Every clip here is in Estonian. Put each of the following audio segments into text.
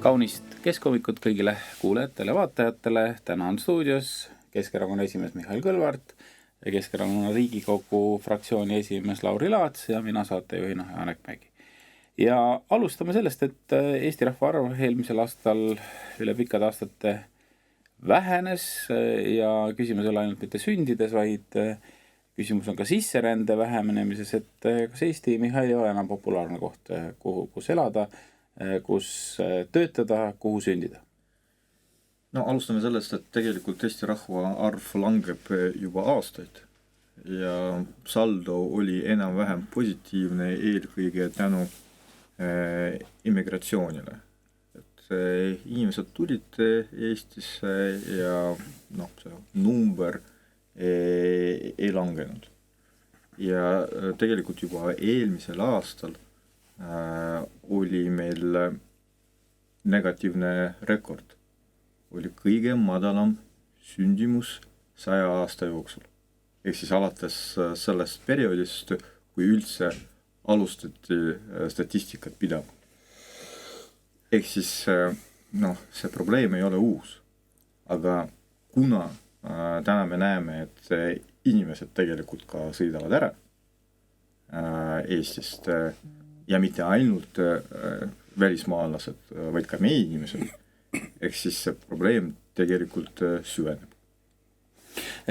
Kaunist keskhommikut kõigile kuulajatele ja vaatajatele. Täna on stuudios Keskerakonna esimees Mihhail Kõlvart ja Keskerakonna Riigikogu fraktsiooni esimees Lauri Laats ja mina saatejuhina Janek Mägi. Ja alustame sellest, et Eesti rahvaarv eelmisel aastal üle pikkade aastate vähenes ja küsimus ei ole ainult mitte sündides, vaid küsimus on ka sisserände vähemenemises, et kas Eesti, Mihhail, ei ole enam populaarne koht, kus elada, kus töötada, kuhu sündida? No alustame sellest, et tegelikult Eesti rahvaarv langeb juba aastaid ja saldo oli enam-vähem positiivne eelkõige tänu immigratsioonile. Et inimesed tulid Eestisse ja see number ei langenud. Ja tegelikult juba eelmisel aastal oli meil negatiivne rekord. Oli kõige madalam sündimus 100 aasta jooksul. Ehk siis alates sellest perioodist, kui üldse alustati statistikat pidama. Ehk siis see probleem ei ole uus. Aga kuna täna me näeme, et inimesed tegelikult ka sõidavad ära Eestist ja mitte ainult välismaalased, vaid ka meie inimesed, ehk siis see probleem tegelikult süveneb.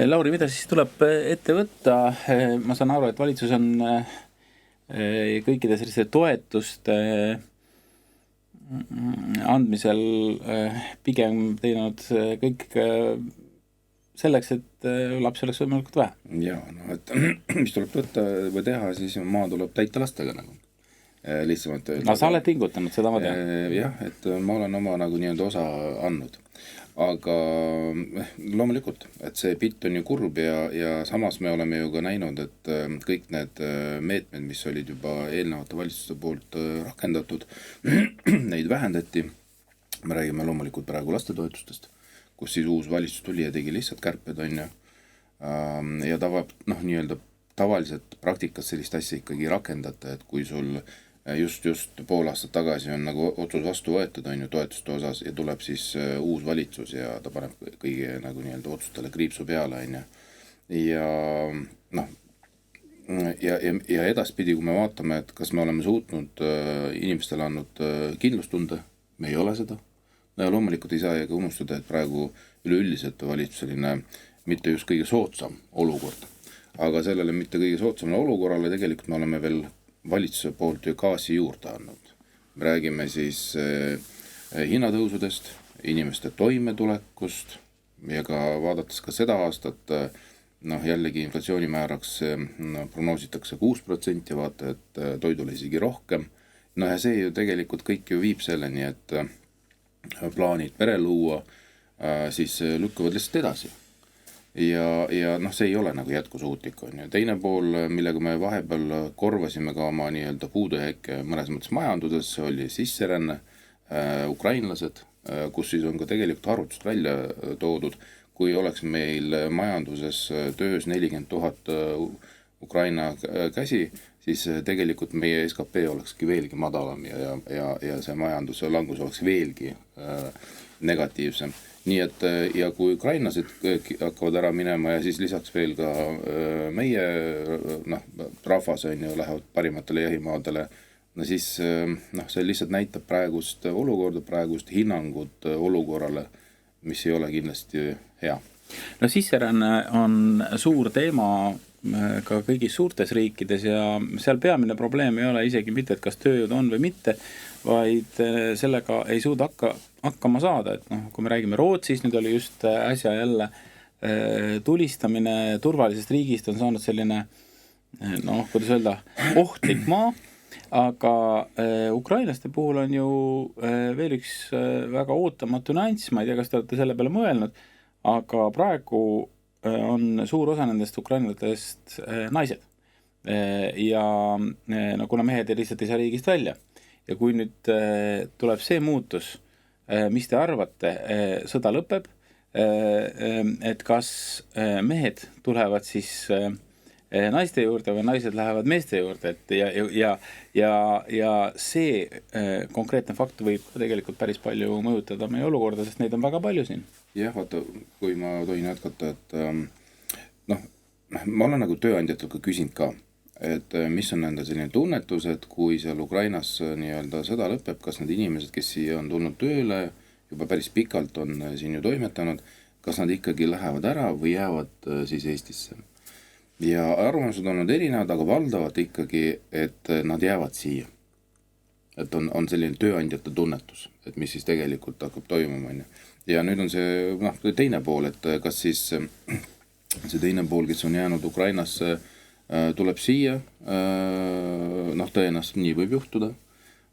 Lauri, mida siis tuleb ette võtta? Ma saan aru, et valitsus on kõikide selliste toetuste andmisel pigem teinud kõik selleks, et lapsi oleks võimalikult vähe. Jaa, et mis tuleb võtta või teha, siis maa tuleb täita lastega nagu. Lihtsamalt öelda. Sa oled pingutanud, seda ma tean. Jah, et ma olen oma nagu nii-öelda osa andnud. Aga loomulikult, et see pilt on ju kurb ja samas me oleme ju ka näinud, et kõik need meetmed, mis olid juba eelnevate valitsuste poolt rakendatud, neid vähendati. Me räägime loomulikult praegu lastetoetustest, kus siis uus valitsus tuli ja tegi lihtsalt kärped on ju. Ja nii-öelda tavaliselt praktikas sellist asja ikkagi rakendata, et kui sul just pool aastat tagasi on nagu otsus vastu võetud on ju toetuste osas ja tuleb siis uus valitsus ja ta paneb kõige nagu nii-öelda otsustele kriipsu peale on ju. Ja edaspidi, kui me vaatame, et kas me oleme suutnud inimestele andnud kindlustunde, me ei ole seda. Ja loomulikult ei saa ka unustada, et praegu üleüldiselt valitsus selline mitte just kõige soodsam olukord, aga sellele mitte kõige soodsamale olukorrale tegelikult me oleme veel valitsuse poolt ju gaasi juurde andnud. Me räägime siis hinnatõusudest, inimeste toimetulekust ja ka vaadates ka seda aastat, jällegi inflatsioonimääraks prognoositakse 6% ja vaata, et toidule isegi rohkem. Ja see ju tegelikult kõik ju viib selleni, et plaanid pere luua, siis lükkuvad lihtsalt edasi. Ja see ei ole nagu jätkusuutlik on ju. Teine pool, millega me vahepeal korvasime ka oma nii-öelda puudujääke mõnes mõttes majanduses, oli sisseränne, ukrainlased, kus siis on ka tegelikult arvutust välja toodud, kui oleks meil majanduses töös 40 000 Ukraina käsi, siis tegelikult meie SKP olekski veelgi madalam ja see majanduse langus oleks veelgi negatiivsem. Nii et ja kui ukrainlased hakkavad ära minema ja siis lisaks veel ka meie rahvas on ju lähevad parimatele jahimaadele, siis see lihtsalt näitab praegust olukorda, praegust hinnangut olukorrale, mis ei ole kindlasti hea. No sisseränne on suur teema ka kõigis suurtes riikides ja seal peamine probleem ei ole isegi mitte, et kas tööjõud on või mitte, vaid sellega ei suuda hakkama saada. Et kui me räägime Rootsis, nüüd oli just äsja jälle tulistamine turvalisest riigist on saanud selline, kuidas öelda, ohtlik maa, aga ukrainlaste puhul on ju veel üks väga ootamatu nüanss, ma ei tea, kas te olete selle peale mõelnud, aga praegu on suur osa nendest ukrainlatest naised. Ja kuna mehed lihtsalt ei saa riigist välja. Ja kui nüüd tuleb see muutus, mis te arvate, sõda lõpeb, et kas mehed tulevad siis naiste juurde või naised lähevad meeste juurde, et ja see konkreetne fakt võib tegelikult päris palju mõjutada meie olukorda, sest neid on väga palju siin. Jah, vaata, kui ma tohin jätkata, et ma olen nagu tööandjatel ka küsinud ka, et mis on nende selline tunnetus, et kui seal Ukrainas nii-öelda sõda lõpeb, kas need inimesed, kes siia on tulnud tööle, juba päris pikalt on siin ju toimetanud, kas nad ikkagi lähevad ära või jäävad siis Eestisse. Ja arvamused on olnud erinevad, aga valdavalt ikkagi, et nad jäävad siia. Et on selline tööandjate tunnetus, et mis siis tegelikult hakkab toimuma. Ja nüüd on see teine pool, et kas siis see teine pool, kes on jäänud Ukrainasse, tuleb siia, tõenäoliselt nii võib juhtuda,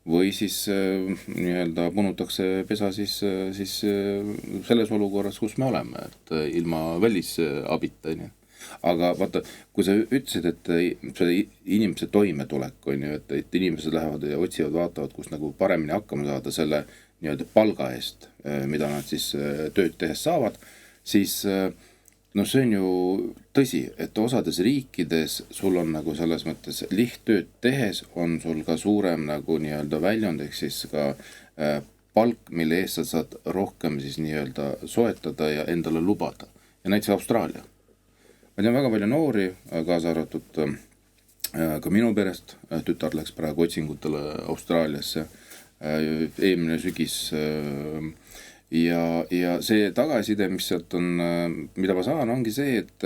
või siis nii-öelda punutakse pesa siis selles olukorras, kus me oleme, et ilma välisabita. Aga vaata, kui sa ütlesid, et see inimese toimetulek on ju, et inimesed lähevad ja otsivad, vaatavad, kus nagu paremini hakkama saada selle nii-öelda palga eest, mida nad siis tööd tehes saavad, siis see on ju tõsi, et osades riikides sul on nagu selles mõttes lihttööd tehes on sul ka suurem nagu nii-öelda väljund, ehk siis ka palk, mille eest sa saad rohkem siis nii-öelda soetada ja endale lubada. Ja näiteks Austraalia. Ma tean väga palju noori, kaasa arvatud ka minu perest, tütar läks praegu otsingutele Austraaliasse, eelmine sügis ja see tagasiside, mis sealt on, mida ma saan, ongi see, et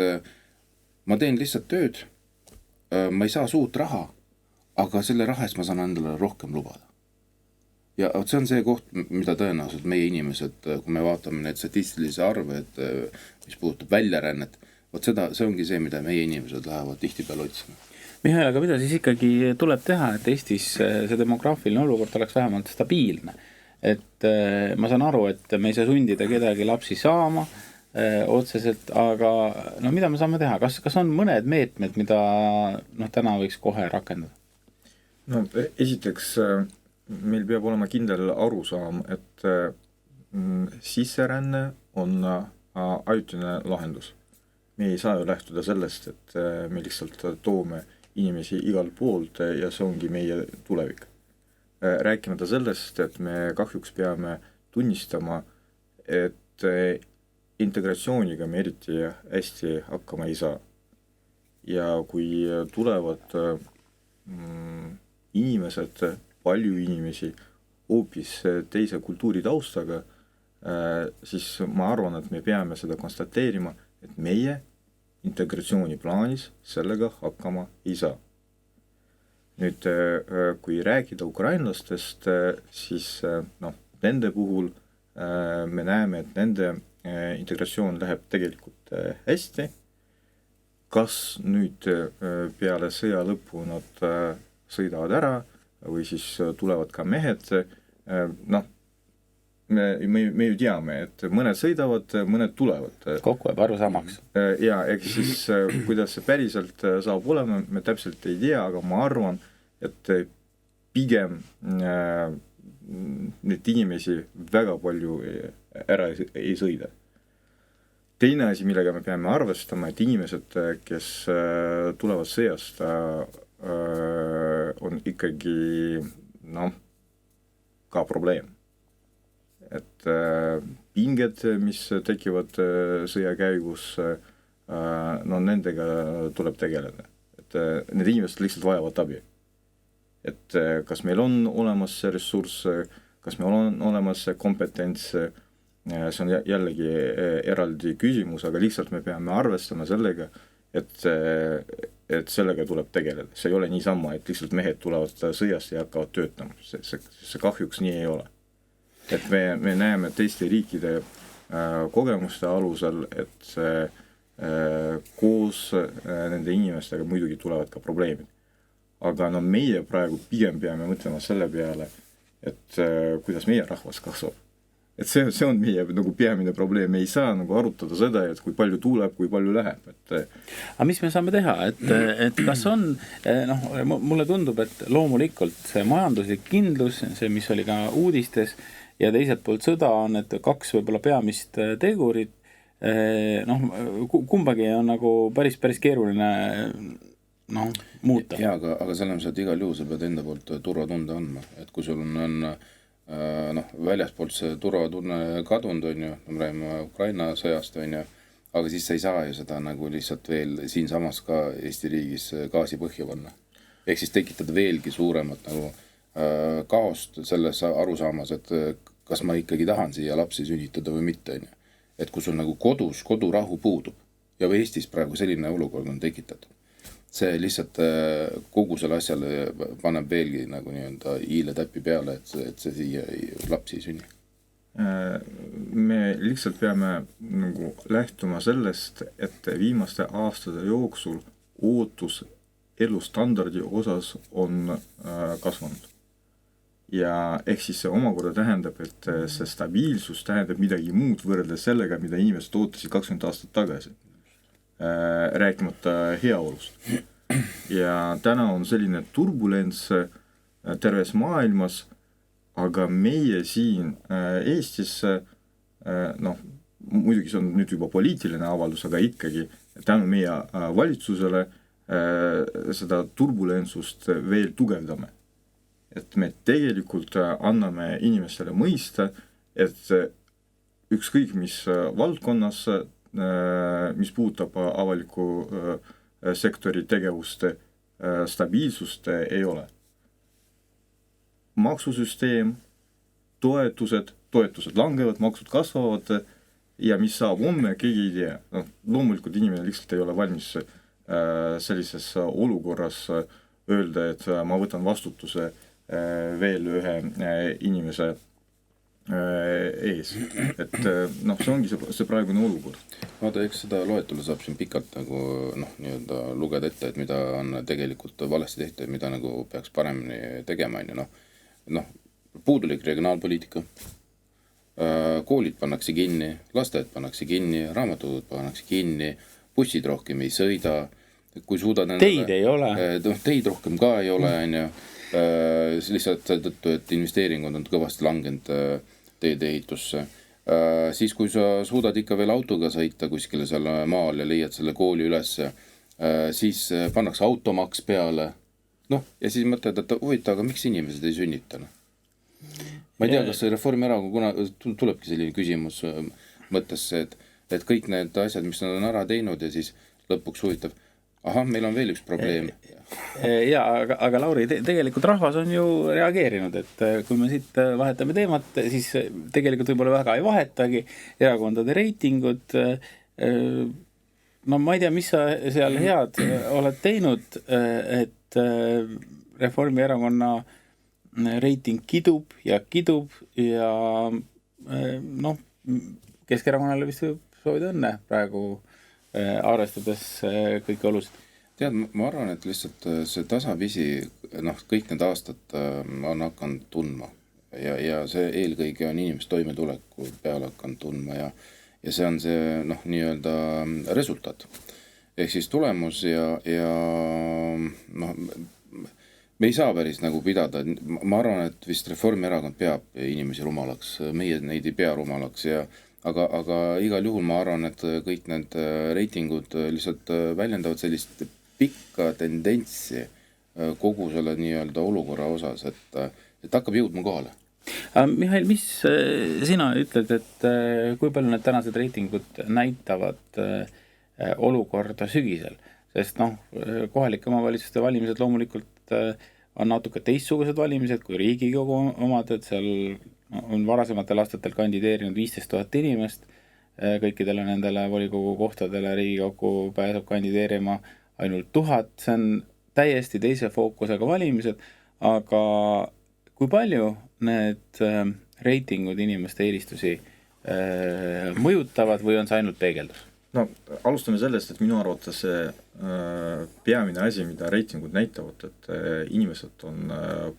ma teen lihtsalt tööd, ma ei saa suurt raha, aga selle raha eest ma saan endale rohkem lubada. Ja see on see koht, mida tõenäoliselt meie inimesed, kui me vaatame neid statistilisi arve, et mis puudutab väljarännet, see ongi see, mida meie inimesed lähevad tihtipeale otsima. Mihhail, aga mida siis ikkagi tuleb teha, et Eestis see demograafiline olukord oleks vähemalt stabiilne? Et ma saan aru, et me ei saa sundida kedagi lapsi saama otseselt, aga mida me saame teha? Kas on mõned meetmed, mida täna võiks kohe rakendada? Esiteks meil peab olema kindel arusaam, et sisseränne on ajutine lahendus. Me ei saa ju lähtuda sellest, et me lihtsalt toome inimesi igalt poolt ja see ongi meie tulevik. Rääkimata sellest, et me kahjuks peame tunnistama, et integratsiooniga me eriti hästi hakkama ei saa. Ja kui tulevad inimesed, palju inimesi, hoopis teise kultuuritaustaga, siis ma arvan, et me peame seda konstateerima, et meie integratsiooniplaanis sellega hakkama ei saa. Nüüd, kui rääkida ukrainlastest, siis nende puhul me näeme, et nende integratsioon läheb tegelikult hästi. Kas nüüd peale sõja lõppu nad sõidavad ära või siis tulevad ka mehed, me ju teame, et mõned sõidavad, mõned tulevad. Kokku jääb arusaamaks. Ja siis kuidas see päriselt saab olema, me täpselt ei tea, aga ma arvan, et pigem need inimesi väga palju ära ei sõida. Teine asi, millega me peame arvestama, et inimesed, kes tulevad sõjast, on ikkagi ka probleem. Et pinged, mis tekivad sõja käigus, nendega tuleb tegeleda. Et need inimesed lihtsalt vajavad abi. Et kas meil on olemas see ressurss, kas meil on olemas see kompetents, see on jällegi eraldi küsimus, aga lihtsalt me peame arvestama sellega, et sellega tuleb tegeleda. See ei ole niisama, et lihtsalt mehed tulevad sõjast ja hakkavad töötama. See kahjuks nii ei ole. Et me näeme teiste riikide kogemuste alusel, et koos nende inimestega muidugi tulevad ka probleemid. Aga meie praegu pigem peame mõtlema selle peale, et kuidas meie rahvas kasvab. Et see on meie peamine probleem. Me ei saa arutada seda, et kui palju tuleb, kui palju läheb. Aga mis me saame teha? Et kas on, mulle tundub, et loomulikult see majanduslik kindlus, see, mis oli ka uudistes, ja teiselt poolt sõda on, et kaks võib-olla peamist tegurit, noh, kumbagi on nagu päris keeruline noh, muuta. Jaa, aga selles mõttes, et igal juhul sa pead enda poolt turvatunde andma, et kui sul on noh, väljaspoolt see turvatunne kadunud, on ju, me räägime Ukraina sõjast, on ju, aga siis sa ei saa ju seda nagu lihtsalt veel siinsamas ka Eesti riigis gaasi põhja panna. Ehk siis tekitada veelgi suuremat nagu kaost selles arusaamas, et kas ma ikkagi tahan siia lapsi sünnitada või mitte, on ju. Et kui sul nagu kodurahu puudub ja Eestis praegu selline olukord on tekitatud, see lihtsalt kogu selle asjale paneb veelgi nagu nii-öelda hiile täppi peale, et see siia lapsi ei sünni. Me lihtsalt peame nagu lähtuma sellest, et viimaste aastate jooksul ootus elustandardi osas on kasvanud. Ja ehk siis see omakorda tähendab, et see stabiilsus tähendab midagi muud võrreldes sellega, mida inimesed ootasid 20 aastat tagasi. Rääkimata heaolust. Ja täna on selline turbulents terves maailmas, aga meie siin Eestis, noh, muidugi see on nüüd juba poliitiline avaldus, aga ikkagi tänu meie valitsusele seda turbulentsust veel tugevdame. Et me tegelikult anname inimestele mõista, et ükskõik mis valdkonnas, mis puudutab avaliku sektori tegevuste stabiilsust ei ole. Maksusüsteem, toetused langevad, maksud kasvavad ja mis saab homme, keegi ei tea. No, loomulikult inimene lihtsalt ei ole valmis sellises olukorras öelda, et ma võtan vastutuse veel ühe inimese ees. Et noh, see ongi see praegune olukord. Vaata, eks seda loetelu saab siin pikalt nagu noh, nii-öelda lugeda ette, et mida on tegelikult valesti tehtud, mida nagu peaks paremini tegema, on ju, noh, puudulik regionaalpoliitika, koolid pannakse kinni, lasteaed pannakse kinni, raamatud pannakse kinni, bussid rohkem ei sõida, kui suudad teid ei ole. Teid rohkem ka ei ole, on ju, lihtsalt tõttu, et investeeringud on kõvasti langenud teede ehitusse. Siis, kui sa suudad ikka veel autoga sõita kuskile seal maal ja leiad selle kooli üles, siis pannakse automaks peale. Noh, ja siis mõtled, et huvita, aga miks inimesed ei sünnita? Ma ei tea, kas see Reformierakond kuna tulebki selline küsimus mõttesse, et kõik need asjad, mis nad on ära teinud ja siis lõpuks huvitav, meil on veel üks probleem. Ja, aga Lauri, tegelikult rahvas on ju reageerinud, et kui me siit vahetame teemat, siis tegelikult võib-olla väga ei vahetagi erakondade reitingud. No ma ei tea, mis sa seal head oled teinud, et Reformierakonna reiting kidub ja noh, Keskerakonnale vist võib soovida õnne praegu arvestades kõiki olusid. Tead, ma arvan, et lihtsalt see tasapisi, noh, kõik need aastad on hakanud tundma ja see eelkõige on inimest toimetuleku peale hakanud tundma ja see on see, noh, nii-öelda resultaat. Ehk siis tulemus ja noh, me ei saa päris nagu pidada, ma arvan, et vist Reformierakond peab inimesi rumalaks, meie neid ei pea rumalaks aga igal juhul ma arvan, et kõik need reitingud lihtsalt väljendavad sellist pikka tendentsi kogu selle nii-öelda olukorra osas, et hakkab jõudma kohale. Mihhail, mis sina ütled, et kui palju need tänased reitingud näitavad olukorda sügisel? Sest noh, kohalike omavalitsuste valimised loomulikult on natuke teistsugused valimised kui Riigikogu omad, et seal on varasematel aastatel kandideerinud 15 000 inimest, kõikidele nendele volikogu kohtadele Riigikogu pääseb kandideerima ainult 1000, see on täiesti teise fookusega valimised, aga kui palju need reitingud inimeste eelistusi mõjutavad või on see ainult peegeldus? No, alustame sellest, et minu arvates see peamine asi, mida reitingud näitavad, et inimesed on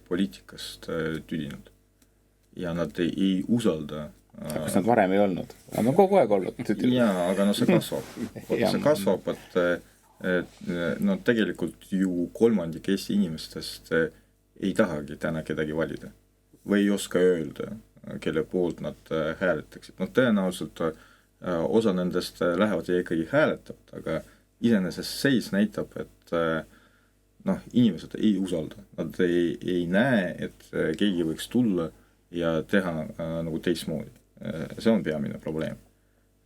poliitikast tüdinud ja nad ei usalda. Kas nad varem ei olnud? Nad on kogu aeg olnud. Jaa, aga no see kasvab. See kasvab, et no tegelikult ju kolmandik Eesti inimestest ei tahagi täna kedagi valida või ei oska öelda, kelle poolt nad hääletaksid. No tõenäoliselt osa nendest lähevad ja ikkagi hääletavad, aga iseenesest seis näitab, et inimesed ei usalda, nad ei näe, et keegi võiks tulla ja teha nagu teistmoodi. See on peamine probleem.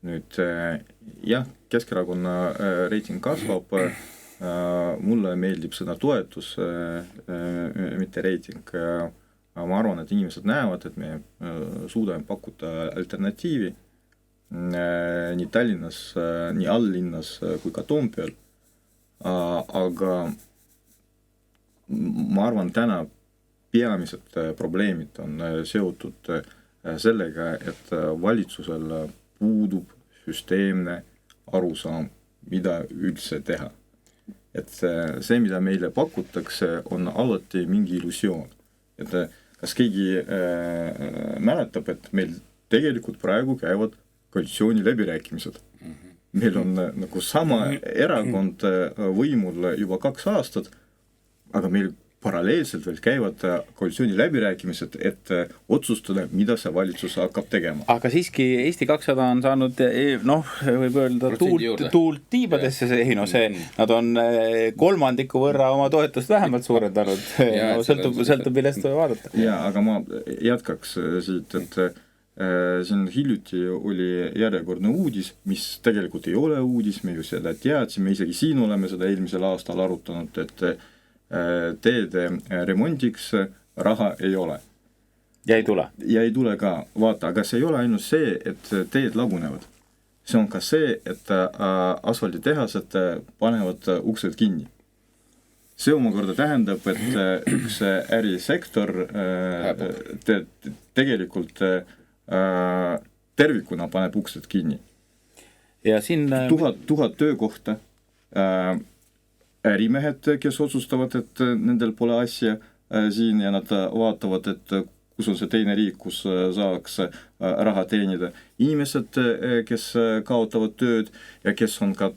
Nüüd jah, Keskerakonna reiting kasvab, mulle meeldib sõna toetus, mitte reiting. Ma arvan, et inimesed näevad, et me suudame pakkuda alternatiivi nii Tallinnas, nii alllinnas kui ka Toompeal, aga ma arvan, täna peamised probleemid on seotud sellega, et valitsusel puudub süsteemne arusaam, mida üldse teha. Et see, mida meile pakutakse, on alati mingi illusioon. Et kas keegi mäletab, et meil tegelikult praegu käivad koalitsiooni läbirääkimised. Meil on nagu sama erakond võimul juba 2 aastat, aga meil paralleelselt veel käivad koalitsiooni läbirääkimised, et otsustada, mida see valitsus hakkab tegema. Aga siiski Eesti 200 on saanud, võib öelda, tuult tiibadesse nad on 3% võrra oma toetust vähemalt suurendanud. Sõltub millest vaadata. Ja, aga ma jätkaks siit, et siin hiljuti oli järjekordne uudis, mis tegelikult ei ole uudis, me ju seda teadsime, isegi siin oleme seda eelmisel aastal arutanud, et teede remondiks raha ei ole. Ja ei tule. Ja ei tule ka. Vaata, aga see ei ole ainult see, et teed lagunevad. See on ka see, et asfalditehased panevad uksed kinni. See omakorda tähendab, et üks ärisektor tegelikult tervikuna paneb uksed kinni. Ja siin 1000 töökohta, ärimehed, kes otsustavad, et nendel pole asja siin ja nad vaatavad, et kus on see teine riik, kus saaks raha teenida. Inimesed, kes kaotavad tööd ja kes on ka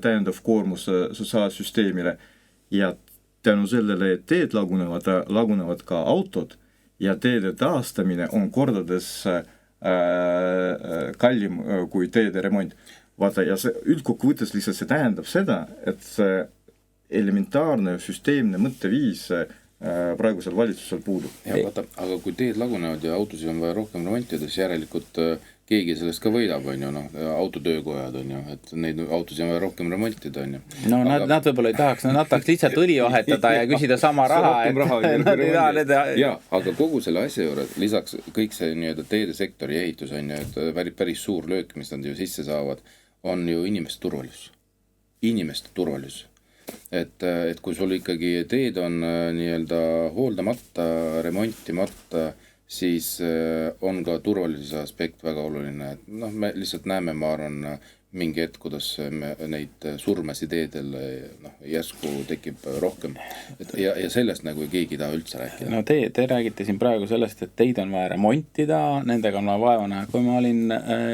täiendav koormus sotsiaalsüsteemile. Ja tänu sellele, et teed lagunevad ka autod ja teede taastamine on kordades kallim kui teede remont. Vaata, ja see üldkokkuvõttes lihtsalt see tähendab seda, et see elementaarne süsteemne mõtteviis praegusel valitsusel puudub. Ja, vaata, aga kui teed lagunevad ja autosid on vaja rohkem remontida, siis järelikult keegi sellest ka võidab, autotöökojad, et neid autosid on vaja rohkem remontida. No aga nad võib-olla ei tahaks, nad tahaks lihtsalt õli vahetada ja küsida sama raha. Ja, aga kogu selle asja juures, lisaks kõik see teedesektori ehitus on päris suur löök, mis nad ju sisse saavad, on ju inimeste turvalisus. Et kui sul ikkagi teed on hooldamata, remontimata, siis on ka turvalisuse aspekt väga oluline. Et me lihtsalt näeme, ma arvan, mingi hetk, kuidas neid surmasi teedel järsku tekib rohkem. Ja sellest nagu keegi ei taha üldse rääkida. No te räägite siin praegu sellest, et teid on vaja remontida, nendega on vaeva näha. Kui ma olin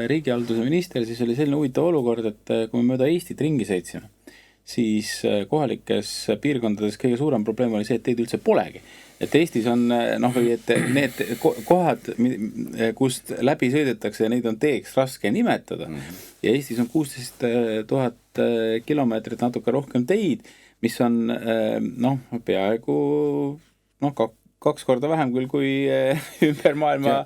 riigihalduse minister, siis oli selline huvitav olukord, et kui me mööda Eestit ringi sõitsime, siis kohalikes piirkondades kõige suurem probleem oli see, et teid üldse polegi. Et Eestis on, et need kohad, kust läbi sõidetakse, neid on teeks raske nimetada. Ja Eestis on 16 000 kilomeetrit natuke rohkem teid, mis on peaaegu 2 korda vähem küll kui ümber maailma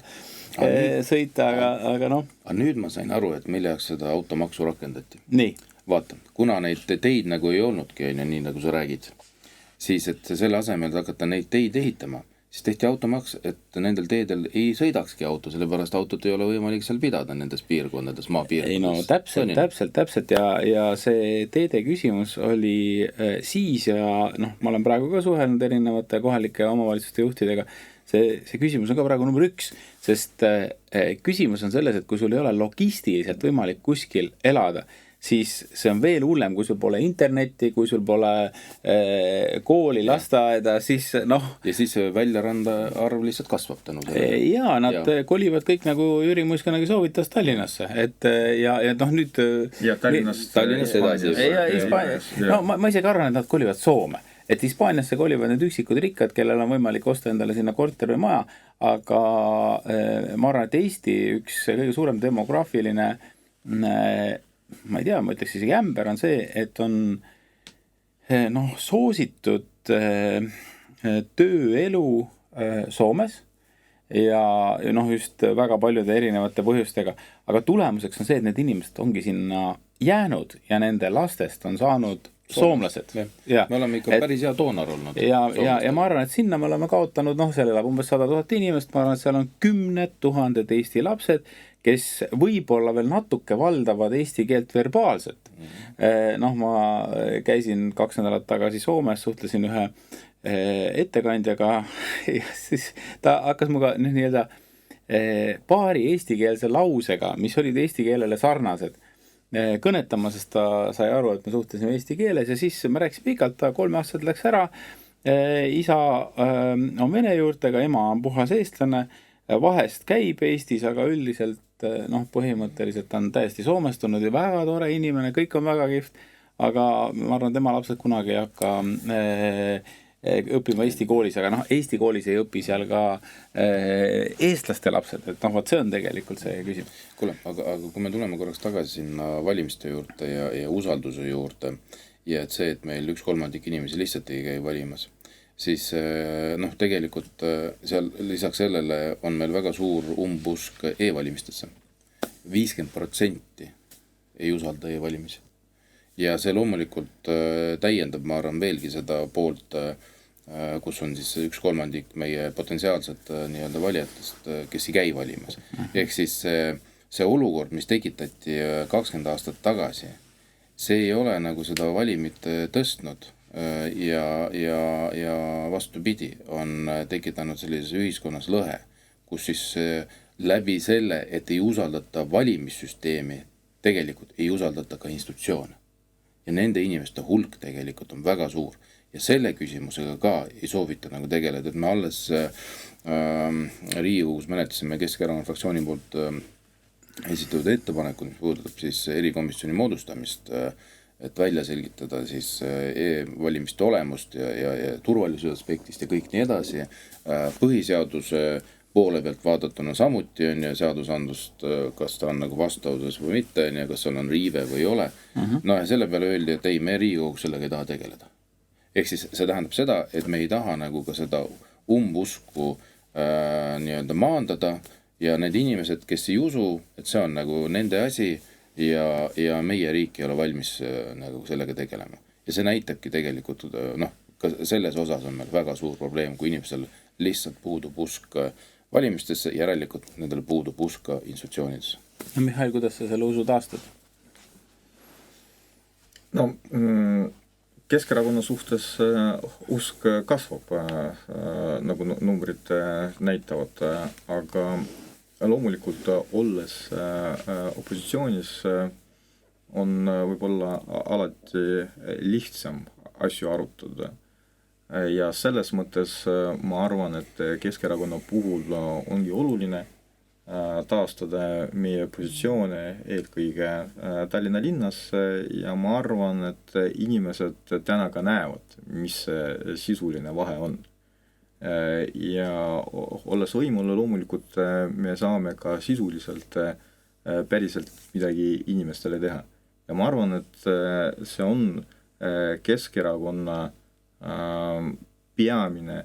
sõita, aga . Aga nüüd ma sain aru, et mille jaoks seda automaksu rakendati. Nii. Vaata, kuna neid teid nagu ei olnudki, nii nagu sa räägid, siis et selle asemel hakata neid teid ehitama, siis tehti automaks, et nendel teedel ei sõidakski auto, sellepärast autot ei ole võimalik seal pidada nendes piirkondades, maapiirkondades. Ei täpselt ja see teede küsimus oli siis ja ma olen praegu ka suhelnud erinevate kohalike omavalitsuste juhtidega, see küsimus on ka praegu number 1, sest küsimus on selles, et kui sul ei ole logistiliselt võimalik kuskil elada, siis see on veel hullem, kui sul pole internetti, kui sul pole kooli, lasteaeda, siis Ja siis väljaranda arv lihtsalt kasvab tänu sellele. Ja nad kolivad kõik nagu Jüri Muiskanagi soovitas Tallinnasse, et ja nüüd ja Tallinnast edasi. Ma isegi arvan, et nad kolivad Soome. et Hispaaniasse kolivad need üksikud rikkad, kellel on võimalik osta endale sinna korter või maja, aga ma arvan, et Eesti üks kõige suurem demograafiline, ma ei tea, ma ütleks isegi ämber on see, et on soositud tööelu Soomes ja just väga paljude erinevate põhjustega, aga tulemuseks on see, et need inimesed ongi sinna jäänud ja nende lastest on saanud soomlased. Ja, me oleme ikka päris hea doonor olnud. Ja ma arvan, et sinna me oleme kaotanud, seal elab umbes 100 000 inimest, ma arvan, et seal on 10 000 Eesti lapsed, kes võib-olla veel natuke valdavad eesti keelt verbaalselt. Ma käisin 2 nädalat tagasi Soomes, suhtlesin ühe ettekandjaga ja siis ta hakkas muga paari eestikeelse lausega, mis olid eesti keelele sarnased, kõnetama, sest ta sai aru, et me suhtlesime eesti keeles ja siis me rääkisime pikalt, ta 3-aastaselt läks ära, isa on vene juurtega, ema on puhas eestlane, vahest käib Eestis, aga üldiselt põhimõtteliselt on täiesti soomestunud ja väga tore inimene, kõik on väga kihvt, aga ma arvan, tema lapsed kunagi ei hakka õppima Eesti koolis, aga Eesti koolis ei õpi seal ka eestlaste lapsed, et vot see on tegelikult see küsimus. Kuule, aga kui me tuleme korraks tagasi sinna valimiste juurde ja usalduse juurde ja et see, et meil 1/3 inimesi lihtsalt ei käi valimas, siis tegelikult seal lisaks sellele on meil väga suur umbusk e-valimistesse. 50% ei usalda e-valimisi. Ja see loomulikult täiendab, ma arvan, veelgi seda poolt, kus on siis 1/3 meie potentsiaalset valijatest, kes ei käi valimas. Ehk siis see olukord, mis tekitati 20 aastat tagasi, see ei ole nagu seda valimit tõstnud ja vastupidi on tekitanud sellises ühiskonnas lõhe, kus siis läbi selle, et ei usaldata valimissüsteemi, tegelikult ei usaldata ka institutsioone. Ja nende inimeste hulk tegelikult on väga suur. Ja selle küsimusega ka ei soovita nagu tegeleda, et me alles Riigikogus menetlesime Keskerakonna fraktsiooni poolt esitatud ettepanekud, mis puudutab siis erikomisjoni moodustamist, et välja selgitada siis e-valimiste olemust ja turvalisuse aspektist ja kõik nii edasi. Põhiseaduse poole pealt vaadatuna samuti on ja seadusandlust, kas ta on nagu vastavuses või mitte, ja kas seal on riive või ei ole. Ja selle peale öeldi, et ei, me Riigikogu sellega ei taha tegeleda. Ehk siis see tähendab seda, et me ei taha nagu ka seda umbusku maandada ja need inimesed, kes ei usu, et see on nagu nende asi ja meie riik ei ole valmis nagu sellega tegelema. Ja see näitabki tegelikult, ka selles osas on meil väga suur probleem, kui inimesel lihtsalt puudub usk valimistesse, järelikult nendel puudub usk ka institutsioonidesse. Mihhail, kuidas sa selle usu taastad? Keskerakonna suhtes usk kasvab, nagu numbrid näitavad, aga loomulikult olles opositsioonis on võib-olla alati lihtsam asju arutada. Ja selles mõttes ma arvan, et Keskerakonna puhul ongi oluline taastada meie positsioone eelkõige Tallinna linnas ja ma arvan, et inimesed täna ka näevad, mis see sisuline vahe on. Ja olles võimul loomulikult me saame ka sisuliselt päriselt midagi inimestele teha. Ja ma arvan, et see on Keskerakonna peamine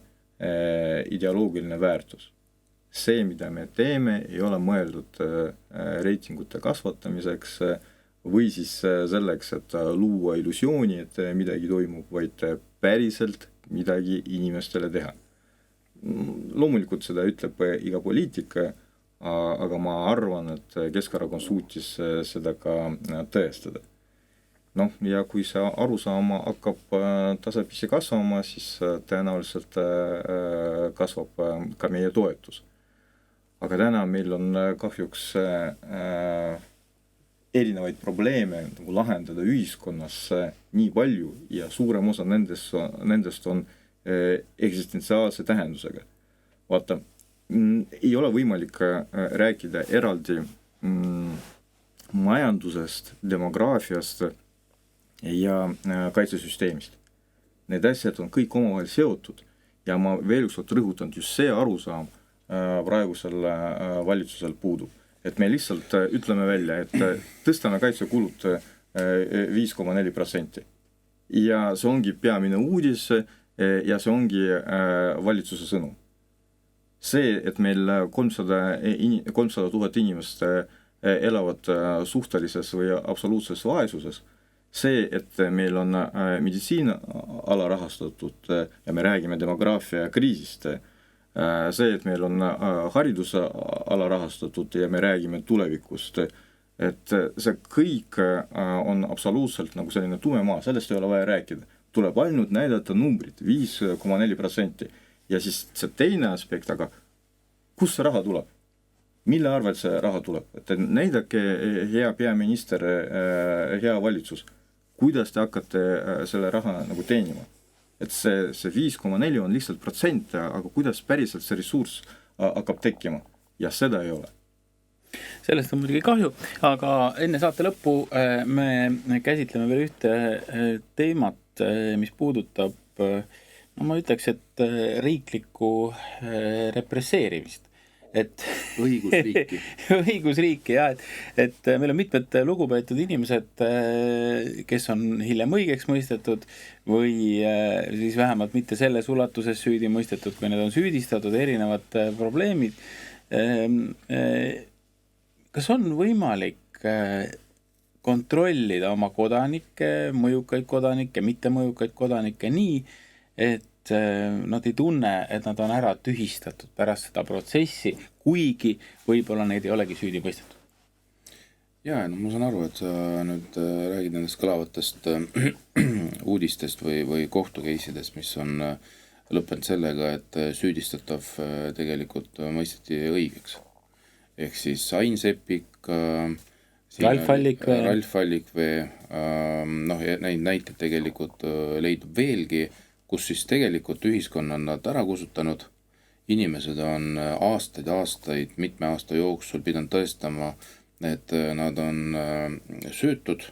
ideoloogiline väärtus. See, mida me teeme, ei ole mõeldud reitingute kasvatamiseks või siis selleks, et luua illusiooni, et midagi toimub, vaid päriselt midagi inimestele teha. Loomulikult seda ütleb iga poliitika, aga ma arvan, et Keskerakond suutis seda ka tõestada. Ja kui see arusaama hakkab tasapisi kasvama, siis tõenäoliselt kasvab ka meie toetus. Aga täna meil on kahjuks erinevaid probleeme nagu lahendada ühiskonnas nii palju ja suurem osa nendest on eksistentsiaalse tähendusega. Vaata, ei ole võimalik rääkida eraldi majandusest, demograafiast ja kaitsesüsteemist. need asjad on kõik omavahel seotud ja ma veel ükskord rõhutan, just see arusaam praegusel valitsusel puudub. Et me lihtsalt ütleme välja, et tõstame kaitsekulud 5,4%. Ja see ongi peamine uudis ja see ongi valitsuse sõnum. See, et meil 300 000 inimest elavad suhtelises või absoluutses vaesuses, see, et meil on meditsiin alarahastatud ja me räägime demograafia kriisist, see, et meil on haridus alarahastatud ja me räägime tulevikust, et see kõik on absoluutselt nagu selline tume maa, sellest ei ole vaja rääkida. Tuleb ainult näidata numbrid, 5,4%. Ja siis see teine aspekt, aga kus see raha tuleb? Mille arvelt see raha tuleb? Et näidake, hea peaminister, hea valitsus, kuidas te hakkate selle raha nagu teenima? Et see 5,4 on lihtsalt protsent, aga kuidas päriselt see ressurss hakkab tekkima? Ja seda ei ole. Sellest on muidugi kahju, aga enne saate lõppu me käsitleme veel ühte teemat, mis puudutab, no ma ütleks, et riiklikku represseerimist. Et õigusriiki. õigusriiki, jah, et meil on mitmed lugupeetud inimesed, kes on hiljem õigeks mõistetud või siis vähemalt mitte selles ulatuses süüdi mõistetud, kui need on süüdistatud, erinevad probleemid. Kas on võimalik kontrollida oma kodanikke, mõjukaid kodanikke, mitte mõjukaid kodanikke nii, et nad ei tunne, et nad on ära tühistatud pärast seda protsessi, kuigi võib-olla neid ei olegi süüdi mõistetud? Jaa, no ma saan aru, et sa nüüd räägid nendest kõlavatest uudistest või kohtukeisidest, mis on lõppenud sellega, et süüdistatav tegelikult mõisteti õigeks. Ehk siis Ain Seppik, Ralf Allikvee, neid näiteid tegelikult leidub veelgi, kus siis tegelikult ühiskonna on nad ära kusutanud. Inimesed on aastaid, mitme aasta jooksul pidanud tõestama, et nad on süütud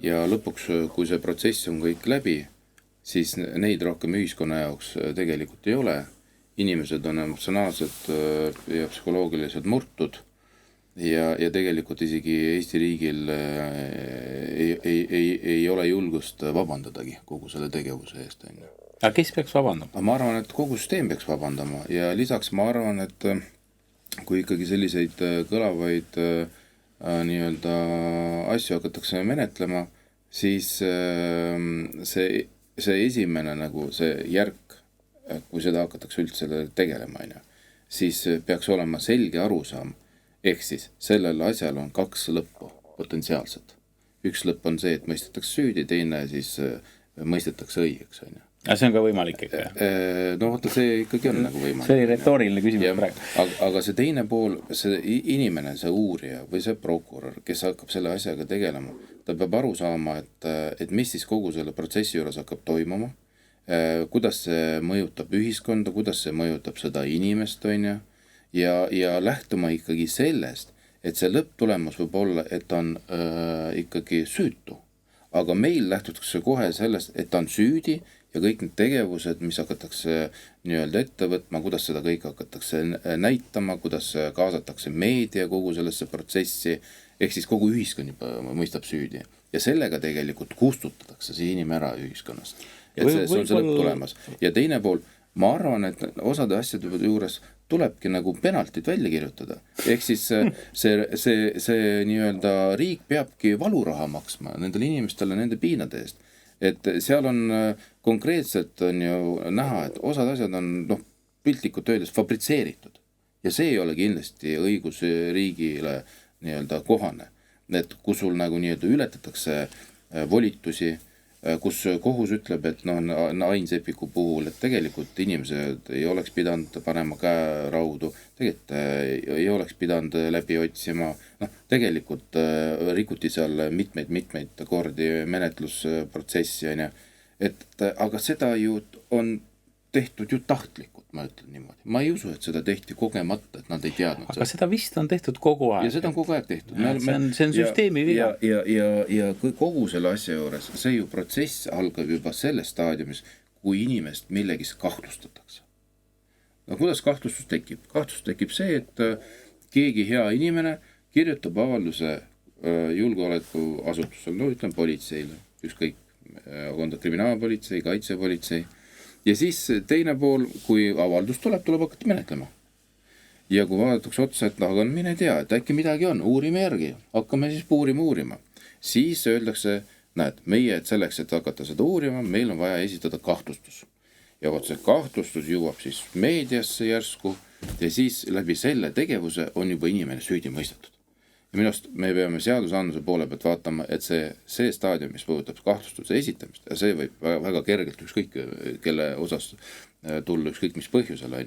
ja lõpuks, kui see protsess on kõik läbi, siis neid rohkem ühiskonna jaoks tegelikult ei ole. Inimesed on emotsionaalselt ja psühholoogiliselt murtud ja tegelikult isegi Eesti riigil ei ole julgust vabandadagi kogu selle tegevuse eest. Aga kes peaks vabandama? Ma arvan, et kogu süsteem peaks vabandama ja lisaks ma arvan, et kui ikkagi selliseid kõlavaid nii-öelda asju hakatakse menetlema, siis see esimene nagu see järk, kui seda hakatakse üldse tegelema, siis peaks olema selge arusaam, ehk siis sellel asjal on 2 lõppu potentsiaalselt. Üks lõpp on see, et mõistetakse süüdi, teine siis mõistetakse õigeks. Ja see on ka võimalik ikka? No vaata, see ikkagi on nagu võimalik. See oli retooriline küsimus praegu. Aga see teine pool, see inimene, see uurija või see prokurör, kes hakkab selle asjaga tegelema, ta peab aru saama, et mis siis kogu selle protsessi juures hakkab toimuma, kuidas see mõjutab ühiskonda, kuidas see mõjutab seda inimest, ja lähtuma ikkagi sellest, et see lõpptulemus võib olla, et ta on ikkagi süütu. Aga meil lähtutakse kohe sellest, et ta on süüdi ja kõik need tegevused, mis hakatakse nii-öelda ette võtma, kuidas seda kõik hakatakse näitama, kuidas kaasatakse meedia kogu sellesse protsessi, ehk siis kogu ühiskond juba mõistab süüdi. Ja sellega tegelikult kustutatakse see inimene ära ühiskonnast. Et see on see lõpptulemas. Ja teine pool, ma arvan, et osade asjade juures tulebki nagu penaltid välja kirjutada. Ehk siis see nii-öelda riik peabki valuraha maksma nendele inimestele nende piinade eest. Et seal on konkreetselt on ju näha, et osad asjad on piltlikult öeldes fabritseeritud. Ja see ei ole kindlasti õigusriigile nii-öelda kohane. Et kus sul nagu nii-öelda ületatakse volitusi, kus kohus ütleb, et Ain Seppiku puhul, et tegelikult inimesed ei oleks pidanud panema käe raudu, tegelikult ei oleks pidanud läbi otsima, tegelikult rikuti seal mitmeid kordi menetlusprotsessi, aga seda ju on tehtud ju tahtlikult. ma ütlen niimoodi. Ma ei usu, et seda tehti kogemata, et nad ei teadnud aga seda vist on tehtud kogu aeg. Ja seda on kogu aeg tehtud. See on süsteemi viga. Ja kui kogu selle asja juures, see ju protsess algab juba selles staadiumis, kui inimest millegis kahtlustatakse. No kuidas kahtlustus tekib? Kahtlustus tekib see, et keegi hea inimene kirjutab avalduse julgeolekuasutusel, no ütleme politseile, ükskõik, on ta kriminaalpolitsei, kaitsepolitsei, ja siis teine pool, kui avaldus tuleb hakata menetlema. Ja kui vaadatakse otsa, et aga mine tea, et äkki midagi on, uurime järgi, hakkame siis uurima. Siis öeldakse, näed, meie, et selleks, et hakata seda uurima, meil on vaja esitada kahtlustus. Ja see kahtlustus jõuab siis meediasse järsku ja siis läbi selle tegevuse on juba inimene süüdi mõistetud. Ja minust me peame seadusandluse poole pealt vaatama, et see staadium, mis puudutab kahtlustuse esitamist, ja see võib väga kergelt ükskõik, kelle osas tulla ükskõik mis põhjusel,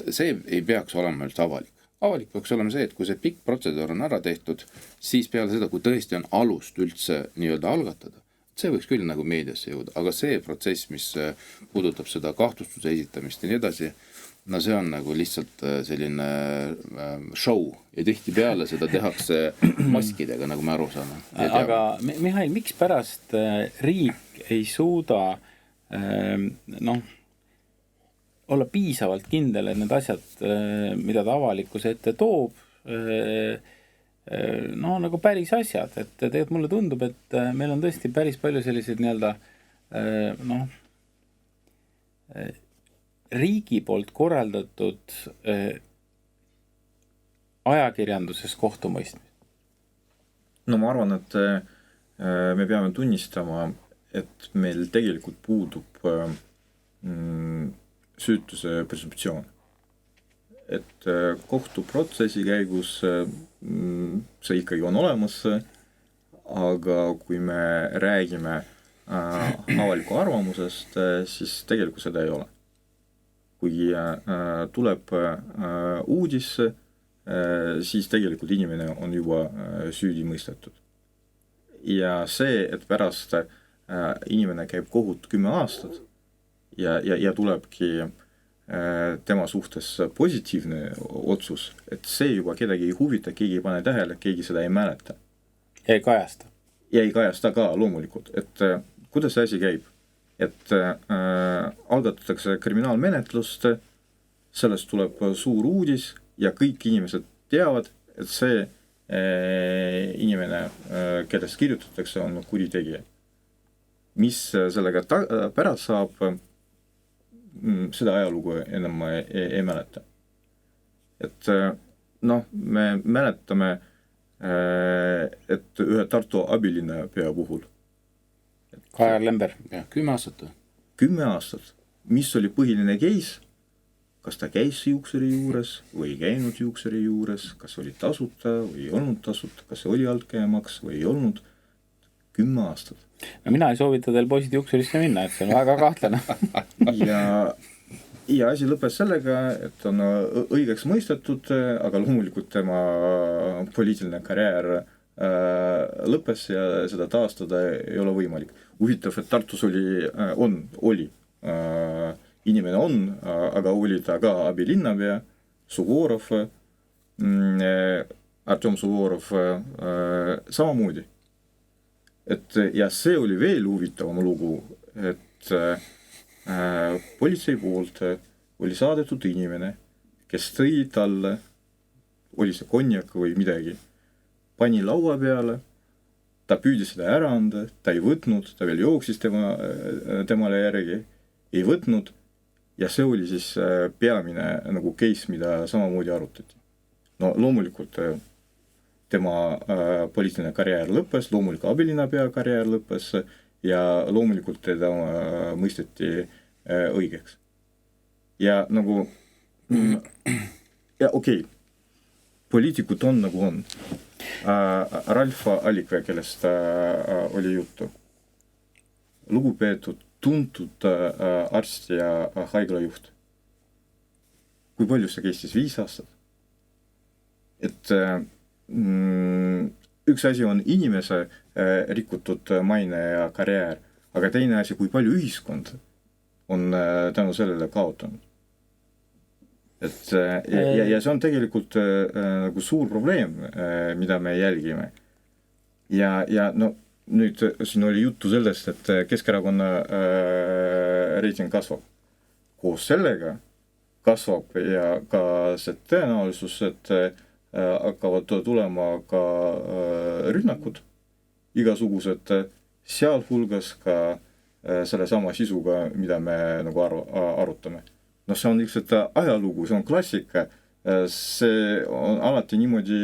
see ei peaks olema üldse avalik. Avalik peaks olema see, et kui see pikk protseduur on ära tehtud, siis peale seda, kui tõesti on alust üldse nii-öelda algatada, see võiks küll nagu meediasse jõuda, aga see protsess, mis puudutab seda kahtlustuse esitamist ja nii edasi, no see on nagu lihtsalt selline show ja tihti peale seda tehakse maskidega, nagu me aru saame. Aga Mihhail, miks pärast riik ei suuda olla piisavalt kindel, et need asjad, mida ta avalikkuse ette toob, nagu päris asjad, et tegelikult mulle tundub, et meil on tõesti päris palju selliseid nii-öelda riigi poolt korraldatud ajakirjanduses kohtumõistmist. No ma arvan, et me peame tunnistama, et meil tegelikult puudub süütuse presumptsioon. Et kohtuprotsessi käigus see ikkagi on olemas, aga kui me räägime avaliku arvamusest, siis tegelikult seda ei ole. Kui tuleb uudis, siis tegelikult inimene on juba süüdi mõistetud. Ja see, et pärast inimene käib kohut 10 aastat ja tulebki tema suhtes positiivne otsus, et see juba kedagi ei huvita, keegi ei pane tähele, keegi seda ei mäleta. Ja ei kajasta. Ja ei kajasta ka loomulikult, et kuidas see asi käib? Et algatatakse kriminaalmenetlust, sellest tuleb suur uudis ja kõik inimesed teavad, et see inimene, kellest kirjutatakse, on kuritegija. Mis sellega pärast saab, seda ajalugu enam ei mäleta. Et me mäletame, et ühe Tartu abilinnapea puhul Kajar Lember. 10 aastat. 10 aastat. Mis oli põhiline case? Kas ta käis juukseri juures või ei käinud juukseri juures? Kas oli tasuta või ei olnud tasuta? Kas see oli altkäemaks või ei olnud? 10 aastat. No mina ei soovita teil poisid juukserisse minna, et see on väga kahtlane. ja asi lõppes sellega, et on õigeks mõistetud, aga loomulikult tema poliitiline karjäär lõppes ja seda taastada ei ole võimalik. Huvitav, et Tartus oli inimene on, aga oli ta ka abilinnapea, Suvorov, Artjom Suvorov samamoodi. Ja see oli veel huvitavam lugu, et politsei poolt oli saadetud inimene, kes tõi talle, oli see konjak või midagi, pani laua peale, ta püüdis seda ära anda, ta ei võtnud, ta veel jooksis temale järgi, ei võtnud, ja see oli siis peamine nagu case, mida samamoodi arutati. No loomulikult tema poliitiline karjäär lõppes, loomulikult abilinnapea karjäär lõppes ja loomulikult teda mõisteti õigeks. Ja nagu okei, poliitikud on nagu on. Ralf Allikvee, kellest oli juttu. Lugupeetud, tuntud arst ja haiglajuht. Kui palju see kestis? 5 aastat? Et üks asi on inimese rikutud maine ja karjäär, aga teine asi, kui palju ühiskond on tänu sellele kaotanud. et ja see on tegelikult nagu suur probleem, mida me jälgime. Ja no nüüd siin oli juttu sellest, et Keskerakonna reiting kasvab. Koos sellega kasvab ja ka see tõenäosus, et hakkavad tulema ka rünnakud, igasugused, sealhulgas ka selle sama sisuga, mida me nagu arutame. No see on lihtsalt ajalugu, see on klassika, see on alati niimoodi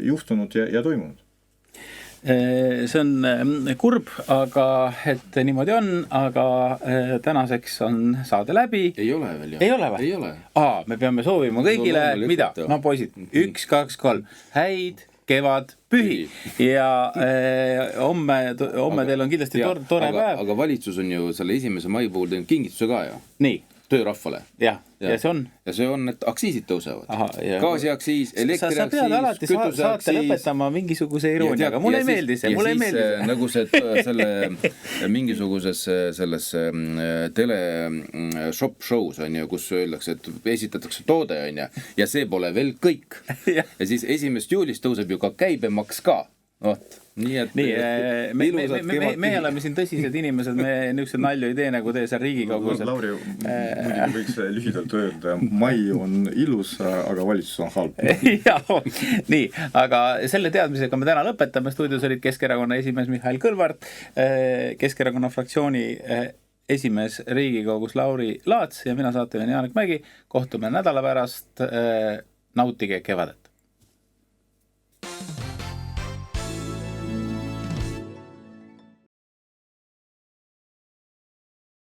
juhtunud ja toimunud. See on kurb, aga et niimoodi on, aga tänaseks on saade läbi. Ei ole veel, jah. Ei ole või? Ei ole. Me peame soovima kõigile, No, mida? No poisid, 1, 2, 3, häid, kevad, pühi ja homme teil on kindlasti tore päev. Aga valitsus on ju selle 1. mai puhul teinud kingituse ka ju. Nii. Töörahvale. Ja see on? Ja see on, et aksiisid tõusevad. Gaasiaksiis, elektriaksiis, sa pead alati saate lõpetama mingisuguse irooniaga. Mulle ei meeldi see, mulle ei meeldi see. Nagu selle mingisuguses selles tele-shop shows on ju, kus öeldakse, et esitatakse toode on ju, ja see pole veel kõik. Ja siis 1. juulist tõuseb ju ka käibemaks ka. Nii, et me oleme siin tõsised inimesed, me niisugused nalju ei tee, nagu tee seal Riigikogus. Lauri, muidugi võiks lühidalt öelda, mai on ilus, aga valitsus on halb. Nii, aga selle teadmisega me täna lõpetame. Stuudios olid Keskerakonna esimees Mihhail Kõlvart, Keskerakonna fraktsiooni esimees Riigikogus Lauri Laats ja mina saatejuhina Janek Mägi. Kohtume nädala pärast. Nautige kevadet.